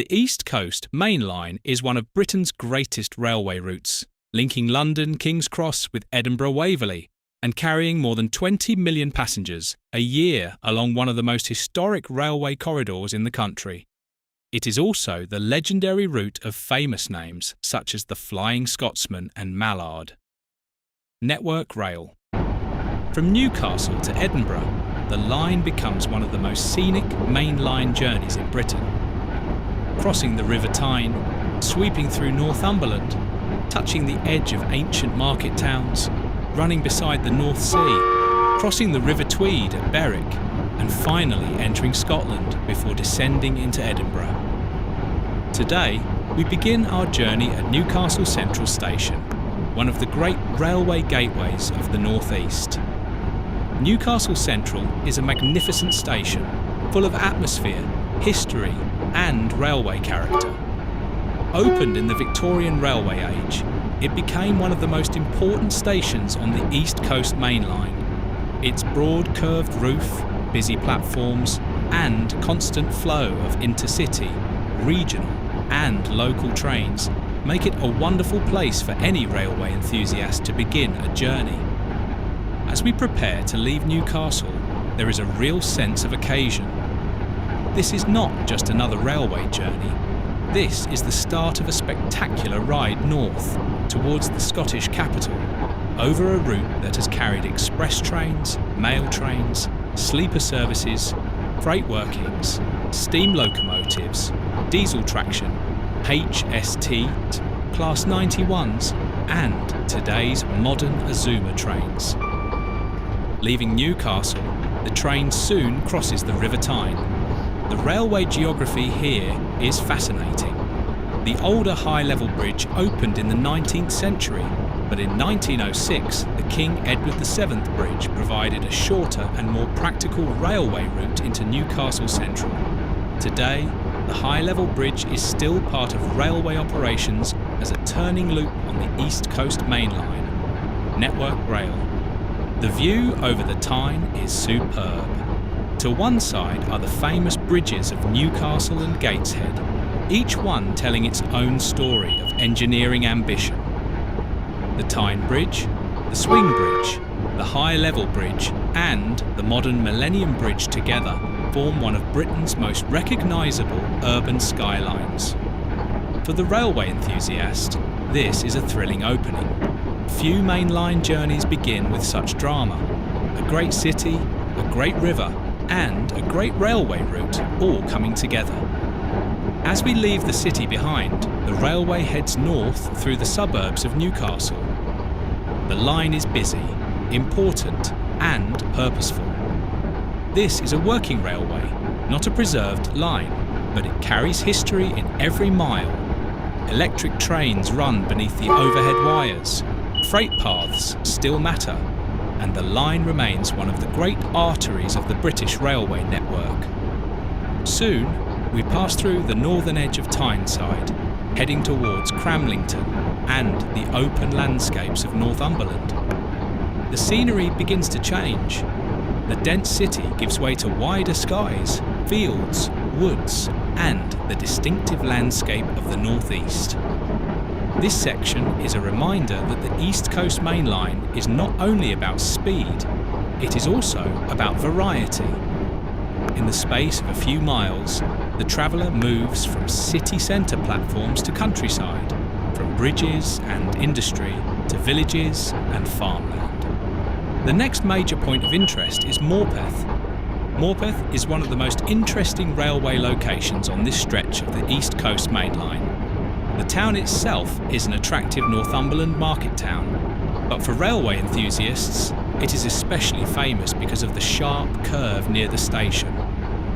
The East Coast Main Line is one of Britain's greatest railway routes, linking London King's Cross with Edinburgh Waverley and carrying more than 20 million passengers a year along one of the most historic railway corridors in the country. It is also the legendary route of famous names such as the Flying Scotsman and Mallard. Network Rail. From Newcastle to Edinburgh, the line becomes one of the most scenic main-line journeys in Britain. Crossing the River Tyne, sweeping through Northumberland, touching the edge of ancient market towns, running beside the North Sea, crossing the River Tweed at Berwick, and finally entering Scotland before descending into Edinburgh. Today, we begin our journey at Newcastle Central Station, one of the great railway gateways of the North East. Newcastle Central is a magnificent station, full of atmosphere, history, and railway character. Opened in the Victorian Railway Age, it became one of the most important stations on the East Coast Main Line. Its broad curved roof, busy platforms, and constant flow of intercity, regional, and local trains make it a wonderful place for any railway enthusiast to begin a journey. As we prepare to leave Newcastle, there is a real sense of occasion. This is not just another railway journey. This is the start of a spectacular ride north, towards the Scottish capital, over a route that has carried express trains, mail trains, sleeper services, freight workings, steam locomotives, diesel traction, HST, Class 91s, and today's modern Azuma trains. Leaving Newcastle, the train soon crosses the River Tyne. The railway geography here is fascinating. The older high-level bridge opened in the 19th century, but in 1906 the King Edward VII Bridge provided a shorter and more practical railway route into Newcastle Central. Today, the high-level bridge is still part of railway operations as a turning loop on the East Coast Main Line. Network Rail. The view over the Tyne is superb. To one side are the famous bridges of Newcastle and Gateshead, each one telling its own story of engineering ambition. The Tyne Bridge, the Swing Bridge, the High Level Bridge and the modern Millennium Bridge together form one of Britain's most recognisable urban skylines. For the railway enthusiast, this is a thrilling opening. Few mainline journeys begin with such drama. A great city, a great river, and a great railway route all coming together. As we leave the city behind, the railway heads north through the suburbs of Newcastle. The line is busy, important, and purposeful. This is a working railway, not a preserved line, but it carries history in every mile. Electric trains run beneath the overhead wires. Freight paths still matter, and the line remains one of the great arteries of the British railway network. Soon, we pass through the northern edge of Tyneside, heading towards Cramlington and the open landscapes of Northumberland. The scenery begins to change. The dense city gives way to wider skies, fields, woods, and the distinctive landscape of the northeast. This section is a reminder that the East Coast Main Line is not only about speed, it is also about variety. In the space of a few miles, the traveller moves from city centre platforms to countryside, from bridges and industry to villages and farmland. The next major point of interest is Morpeth. Morpeth is one of the most interesting railway locations on this stretch of the East Coast Main Line. The town itself is an attractive Northumberland market town, but for railway enthusiasts, it is especially famous because of the sharp curve near the station.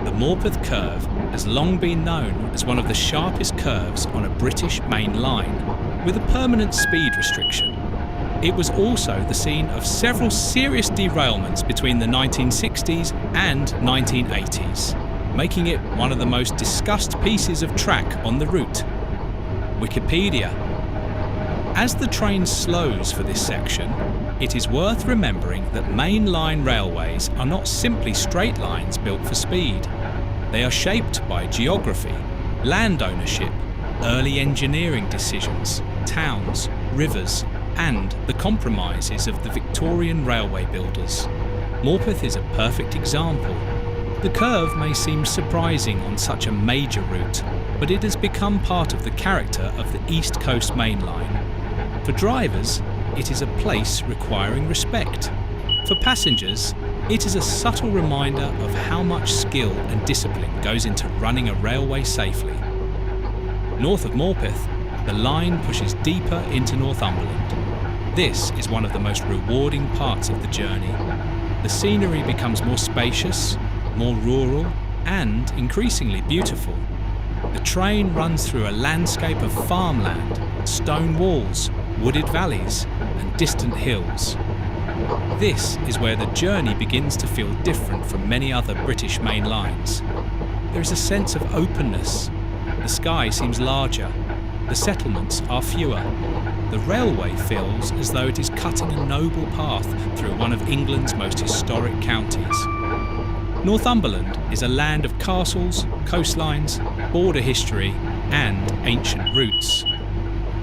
The Morpeth curve has long been known as one of the sharpest curves on a British main line, with a permanent speed restriction. It was also the scene of several serious derailments between the 1960s and 1980s, making it one of the most discussed pieces of track on the route. Wikipedia. As the train slows for this section, it is worth remembering that main-line railways are not simply straight lines built for speed. They are shaped by geography. land ownership, early engineering decisions, towns, rivers, and the compromises of the Victorian railway builders. Morpeth is a perfect example. The curve may seem surprising on such a major route, but it has become part of the character of the East Coast Main Line. For drivers, it is a place requiring respect. For passengers, it is a subtle reminder of how much skill and discipline goes into running a railway safely. North of Morpeth, the line pushes deeper into Northumberland. This is one of the most rewarding parts of the journey. The scenery becomes more spacious, more rural, and increasingly beautiful. The train runs through a landscape of farmland, stone walls, wooded valleys, and distant hills. This is where the journey begins to feel different from many other British main lines. There is a sense of openness. The sky seems larger. The settlements are fewer. The railway feels as though it is cutting a noble path through one of England's most historic counties. Northumberland is a land of castles, coastlines, border history, and ancient roots.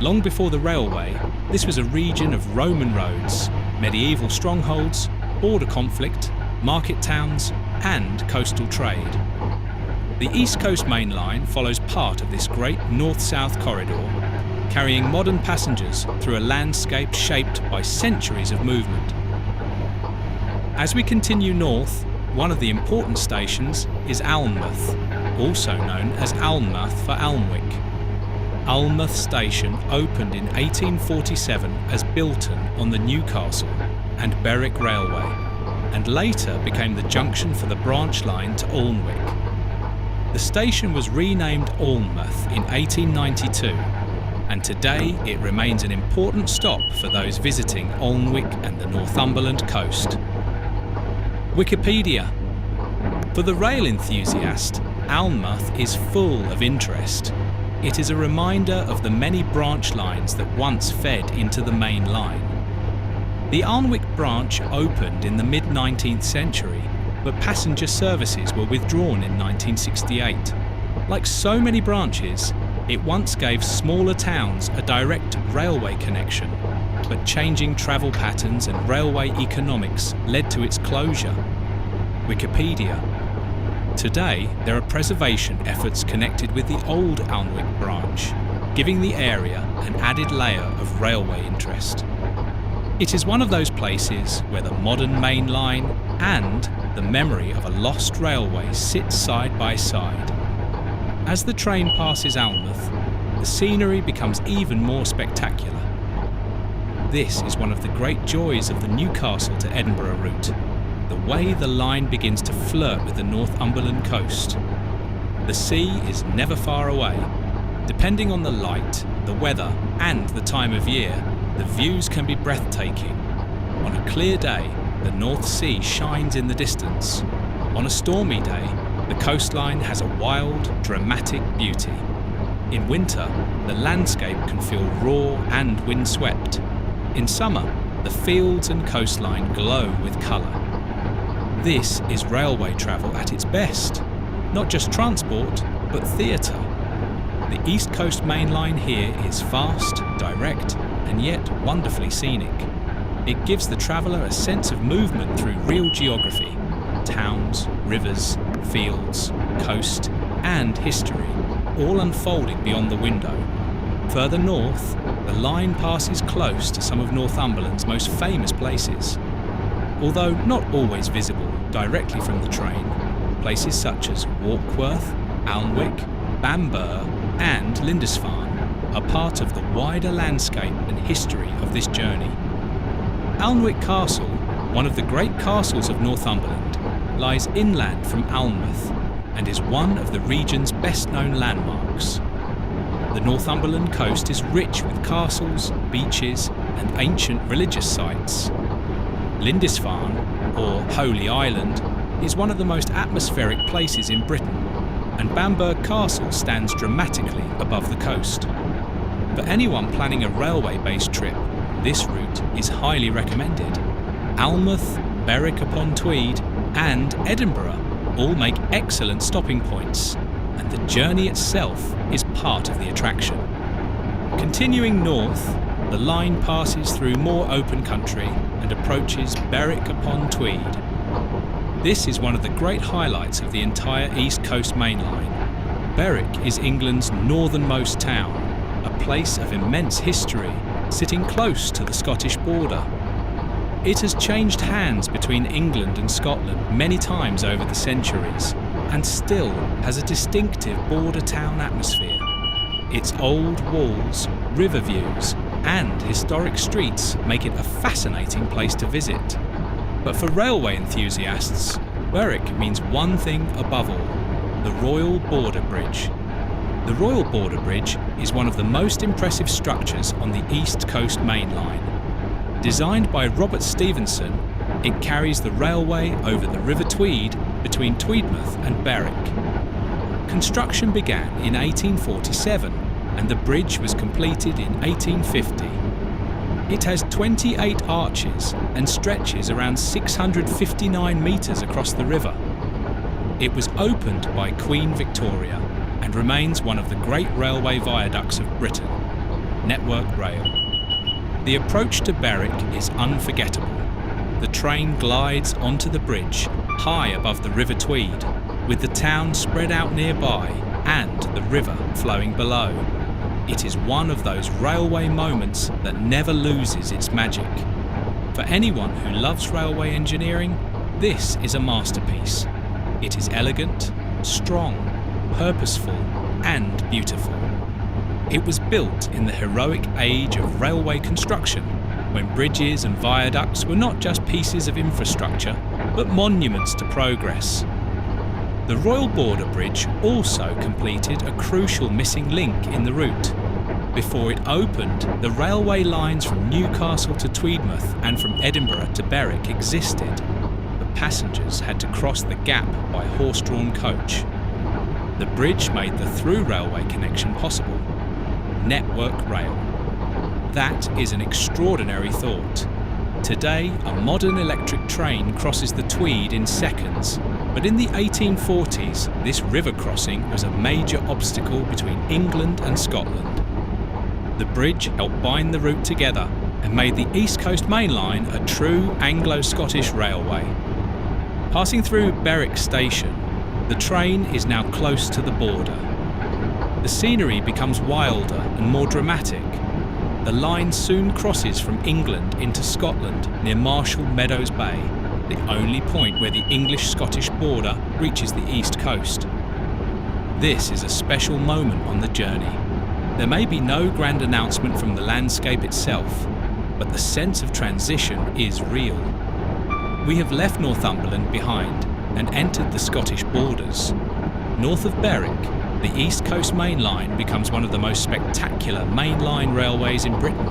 Long before the railway, this was a region of Roman roads, medieval strongholds, border conflict, market towns, and coastal trade. The East Coast Main Line follows part of this great north-south corridor, carrying modern passengers through a landscape shaped by centuries of movement. As we continue north, one of the important stations is Alnmouth, also known as Alnmouth for Alnwick. Alnmouth Station opened in 1847 as Bilton on the Newcastle and Berwick Railway, and later became the junction for the branch line to Alnwick. The station was renamed Almouth in 1892, and today it remains an important stop for those visiting Alnwick and the Northumberland coast. Wikipedia. For the rail enthusiast, Alnmouth is full of interest. It is a reminder of the many branch lines that once fed into the main line. The Alnwick branch opened in the mid-19th century, but passenger services were withdrawn in 1968. Like so many branches, it once gave smaller towns a direct railway connection, but changing travel patterns and railway economics led to its closure. Wikipedia. Today, there are preservation efforts connected with the old Alnwick branch, giving the area an added layer of railway interest. It is one of those places where the modern main line and the memory of a lost railway sit side by side. As the train passes Almouth, the scenery becomes even more spectacular. This is one of the great joys of the Newcastle to Edinburgh route, the way the line begins to flirt with the Northumberland coast. The sea is never far away. Depending on the light, the weather, and the time of year, the views can be breathtaking. On a clear day, the North Sea shines in the distance. On a stormy day, the coastline has a wild, dramatic beauty. In winter, the landscape can feel raw and windswept. In summer, the fields and coastline glow with colour. This is railway travel at its best. Not just transport, but theatre. The East Coast Main Line here is fast, direct, and yet wonderfully scenic. It gives the traveller a sense of movement through real geography, towns, rivers, fields, coast, and history, all unfolding beyond the window. Further north, the line passes close to some of Northumberland's most famous places. Although not always visible directly from the train, places such as Warkworth, Alnwick, Bamburgh, and Lindisfarne are part of the wider landscape and history of this journey. Alnwick Castle, one of the great castles of Northumberland, lies inland from Almouth and is one of the region's best-known landmarks. The Northumberland coast is rich with castles, beaches, and ancient religious sites. Lindisfarne, or Holy Island, is one of the most atmospheric places in Britain, and Bamburgh Castle stands dramatically above the coast. For anyone planning a railway-based trip, this route is highly recommended. Almouth, Berwick-upon-Tweed, and Edinburgh all make excellent stopping points, and the journey itself is part of the attraction. Continuing north, the line passes through more open country and approaches Berwick-upon-Tweed. This is one of the great highlights of the entire East Coast Main Line. Berwick is England's northernmost town, a place of immense history, sitting close to the Scottish border. It has changed hands between England and Scotland many times over the centuries, and still has a distinctive border town atmosphere. Its old walls, river views, and historic streets make it a fascinating place to visit. But for railway enthusiasts, Berwick means one thing above all: the Royal Border Bridge. The Royal Border Bridge is one of the most impressive structures on the East Coast Main Line. Designed by Robert Stephenson, it carries the railway over the River Tweed between Tweedmouth and Berwick. Construction began in 1847 and the bridge was completed in 1850. It has 28 arches and stretches around 659 metres across the river. It was opened by Queen Victoria and remains one of the great railway viaducts of Britain, Network Rail. The approach to Berwick is unforgettable. The train glides onto the bridge, high above the River Tweed, with the town spread out nearby and the river flowing below. It is one of those railway moments that never loses its magic. For anyone who loves railway engineering, this is a masterpiece. It is elegant, strong, purposeful, and beautiful. It was built in the heroic age of railway construction, when bridges and viaducts were not just pieces of infrastructure, but monuments to progress. The Royal Border Bridge also completed a crucial missing link in the route. Before it opened, the railway lines from Newcastle to Tweedmouth and from Edinburgh to Berwick existed, but passengers had to cross the gap by horse-drawn coach. The bridge made the through railway connection possible. Network Rail. That is an extraordinary thought. Today, a modern electric train crosses the Tweed in seconds, but in the 1840s, this river crossing was a major obstacle between England and Scotland. The bridge helped bind the route together and made the East Coast Main Line a true Anglo-Scottish railway. Passing through Berwick Station, the train is now close to the border. The scenery becomes wilder and more dramatic. The line soon crosses from England into Scotland near Marshall Meadows Bay, the only point where the English-Scottish border reaches the east coast. This is a special moment on the journey. There may be no grand announcement from the landscape itself, but the sense of transition is real. We have left Northumberland behind and entered the Scottish borders. North of Berwick, the East Coast Main Line becomes one of the most spectacular mainline railways in Britain.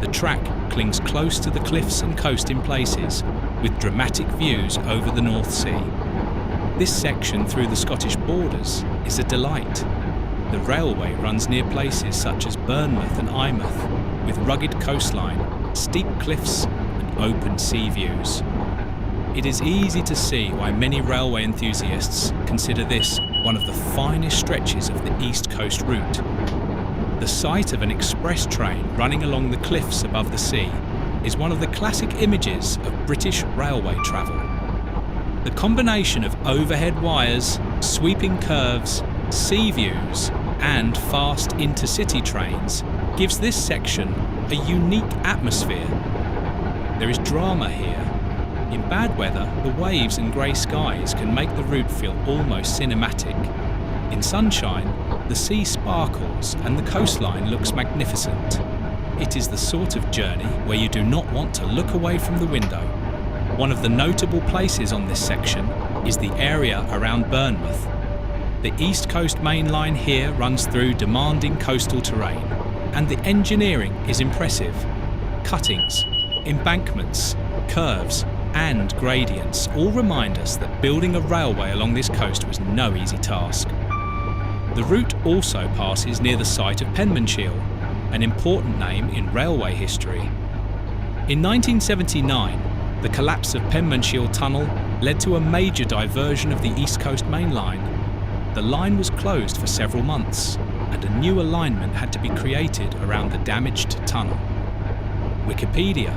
The track clings close to the cliffs and coast in places, with dramatic views over the North Sea. This section through the Scottish borders is a delight. The railway runs near places such as Bournemouth and Almouth, with rugged coastline, steep cliffs and open sea views. It is easy to see why many railway enthusiasts consider this one of the finest stretches of the East Coast route. The sight of an express train running along the cliffs above the sea is one of the classic images of British railway travel. The combination of overhead wires, sweeping curves, sea views, and fast intercity trains gives this section a unique atmosphere. There is drama here. In bad weather, the waves and grey skies can make the route feel almost cinematic. In sunshine, the sea sparkles and the coastline looks magnificent. It is the sort of journey where you do not want to look away from the window. One of the notable places on this section is the area around Bournemouth. The East Coast Main Line here runs through demanding coastal terrain, and the engineering is impressive. Cuttings, embankments, curves, and gradients all remind us that building a railway along this coast was no easy task. The route also passes near the site of Penmansheel, an important name in railway history. In 1979, the collapse of Penmansheel Tunnel led to a major diversion of the East Coast Main Line. the line was closed for several months, and a new alignment had to be created around the damaged tunnel. Wikipedia.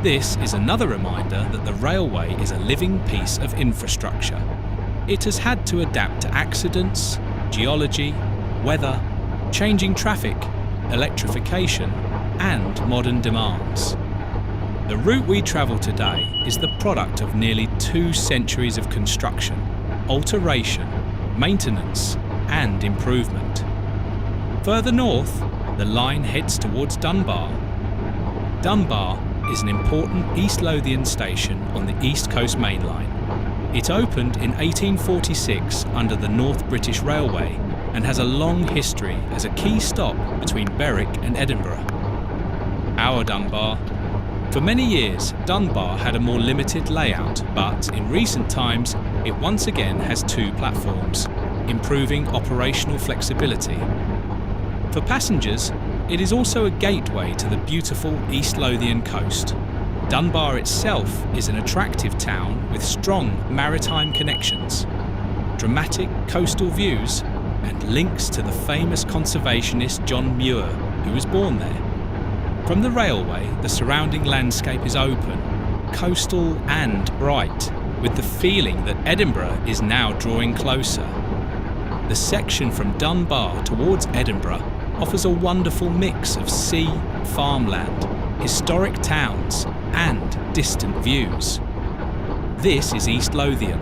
This is another reminder that the railway is a living piece of infrastructure. It has had to adapt to accidents, geology, weather, changing traffic, electrification, and modern demands. The route we travel today is the product of nearly 2 centuries of construction, alteration, maintenance, and improvement. Further north, the line heads towards Dunbar. Dunbar is an important East Lothian station on the East Coast Main Line. It opened in 1846 under the North British Railway and has a long history as a key stop between Berwick and Edinburgh. Our Dunbar. For many years, Dunbar had a more limited layout, but in recent times it once again has 2 platforms, improving operational flexibility. For passengers, it is also a gateway to the beautiful East Lothian coast. Dunbar itself is an attractive town with strong maritime connections, dramatic coastal views, and links to the famous conservationist John Muir, who was born there. From the railway, the surrounding landscape is open, coastal and bright, with the feeling that Edinburgh is now drawing closer. The section from Dunbar towards Edinburgh offers a wonderful mix of sea, farmland, historic towns, and distant views. This is East Lothian,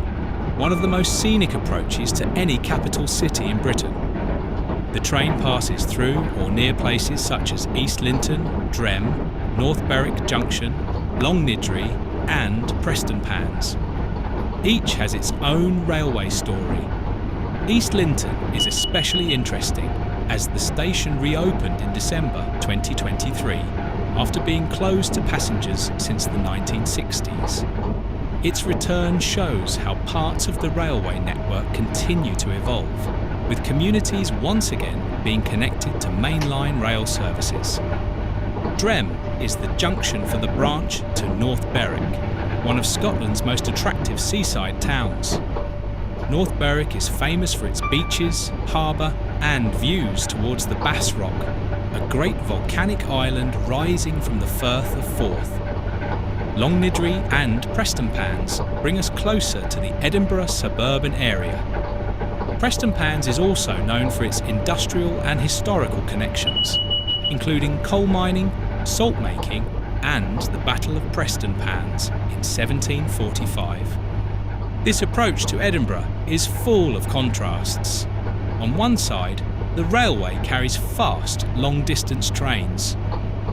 one of the most scenic approaches to any capital city in Britain. The train passes through or near places such as East Linton, Drem, North Berwick Junction, Longniddry, and Prestonpans. Each has its own railway story. East Linton is especially interesting as the station reopened in December 2023 after being closed to passengers since the 1960s. Its return shows how parts of the railway network continue to evolve, with communities once again being connected to mainline rail services. Drem is the junction for the branch to North Berwick, one of Scotland's most attractive seaside towns. North Berwick is famous for its beaches, harbour, and views towards the Bass Rock, a great volcanic island rising from the Firth of Forth. Longniddry and Prestonpans bring us closer to the Edinburgh suburban area. Prestonpans is also known for its industrial and historical connections, including coal mining, salt making, and the Battle of Prestonpans in 1745. This approach to Edinburgh is full of contrasts. On one side, the railway carries fast, long-distance trains.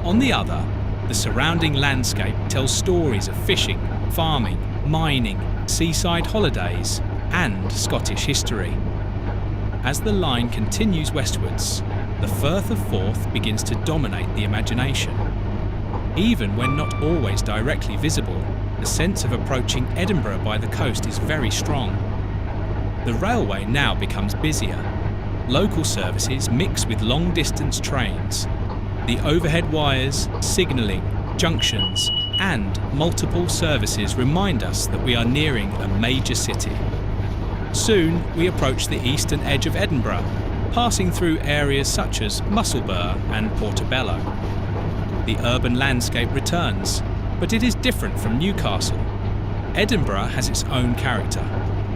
On the other, the surrounding landscape tells stories of fishing, farming, mining, seaside holidays, and Scottish history. As the line continues westwards, the Firth of Forth begins to dominate the imagination. Even when not always directly visible, the sense of approaching Edinburgh by the coast is very strong. The railway now becomes busier. Local services mix with long-distance trains. The overhead wires, signalling, junctions, and multiple services remind us that we are nearing a major city. Soon we approach the eastern edge of Edinburgh, passing through areas such as Musselburgh and Portobello. The urban landscape returns, but it is different from Newcastle. Edinburgh has its own character.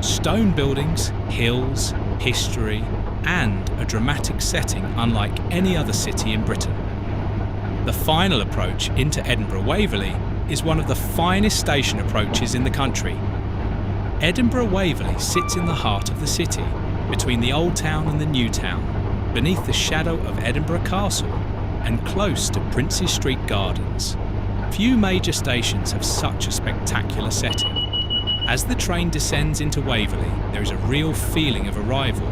Stone buildings, hills, history, and a dramatic setting unlike any other city in Britain. The final approach into Edinburgh Waverley is one of the finest station approaches in the country. Edinburgh Waverley sits in the heart of the city, between the Old Town and the New Town, beneath the shadow of Edinburgh Castle and close to Princes Street Gardens. Few major stations have such a spectacular setting. As the train descends into Waverley, there is a real feeling of arrival.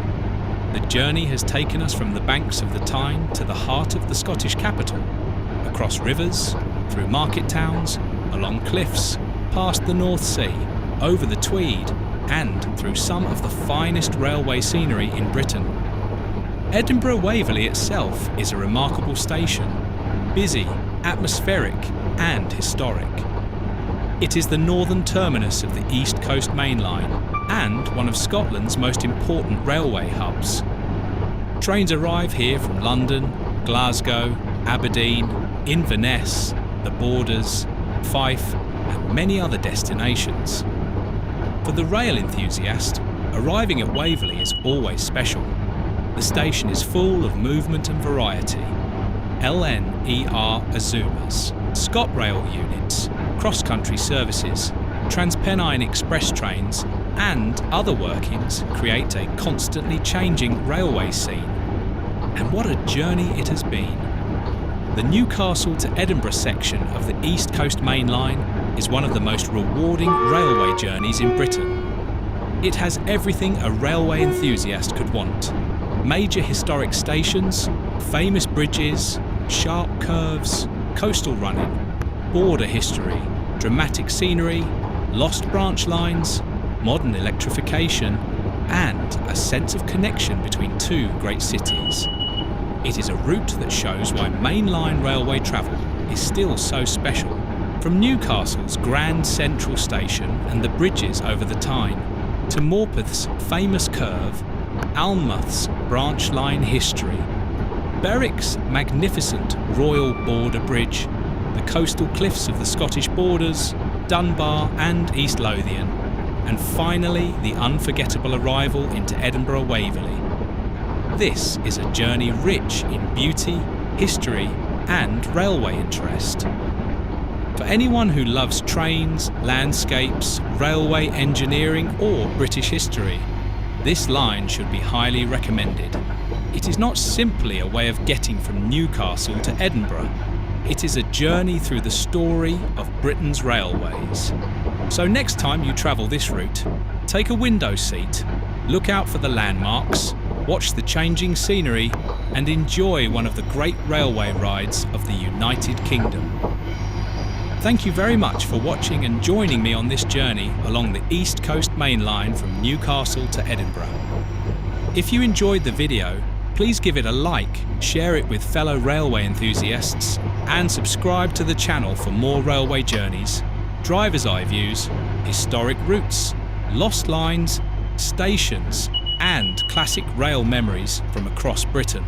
The journey has taken us from the banks of the Tyne to the heart of the Scottish capital, across rivers, through market towns, along cliffs, past the North Sea, over the Tweed, and through some of the finest railway scenery in Britain. Edinburgh Waverley itself is a remarkable station, busy, atmospheric, and historic. It is the northern terminus of the East Coast Main Line and one of Scotland's most important railway hubs. Trains arrive here from London, Glasgow, Aberdeen, Inverness, the Borders, Fife, and many other destinations. For the rail enthusiast, arriving at Waverley is always special. The station is full of movement and variety. LNER Azumas, ScotRail units, cross-country services, Transpennine Express trains, and other workings create a constantly changing railway scene. And what a journey it has been. The Newcastle to Edinburgh section of the East Coast Main Line is one of the most rewarding railway journeys in Britain. It has everything a railway enthusiast could want. Major historic stations, famous bridges, sharp curves, coastal running, border history, dramatic scenery, lost branch lines, modern electrification, and a sense of connection between two great cities. It is a route that shows why mainline railway travel is still so special. From Newcastle's Grand Central Station and the bridges over the Tyne, to Morpeth's famous curve, Almouth's branch line history, Berwick's magnificent Royal Border Bridge, the coastal cliffs of the Scottish borders, Dunbar and East Lothian, and finally the unforgettable arrival into Edinburgh Waverley. This is a journey rich in beauty, history and railway interest. For anyone who loves trains, landscapes, railway engineering or British history, this line should be highly recommended. It is not simply a way of getting from Newcastle to Edinburgh. It is a journey through the story of Britain's railways. So next time you travel this route, take a window seat, look out for the landmarks, watch the changing scenery and enjoy one of the great railway rides of the United Kingdom. Thank you very much for watching and joining me on this journey along the East Coast Main Line from Newcastle to Edinburgh. If you enjoyed the video, please give it a like, share it with fellow railway enthusiasts, and subscribe to the channel for more railway journeys, driver's eye views, historic routes, lost lines, stations, and classic rail memories from across Britain.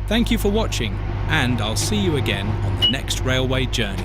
Thank you for watching, and I'll see you again on the next railway journey.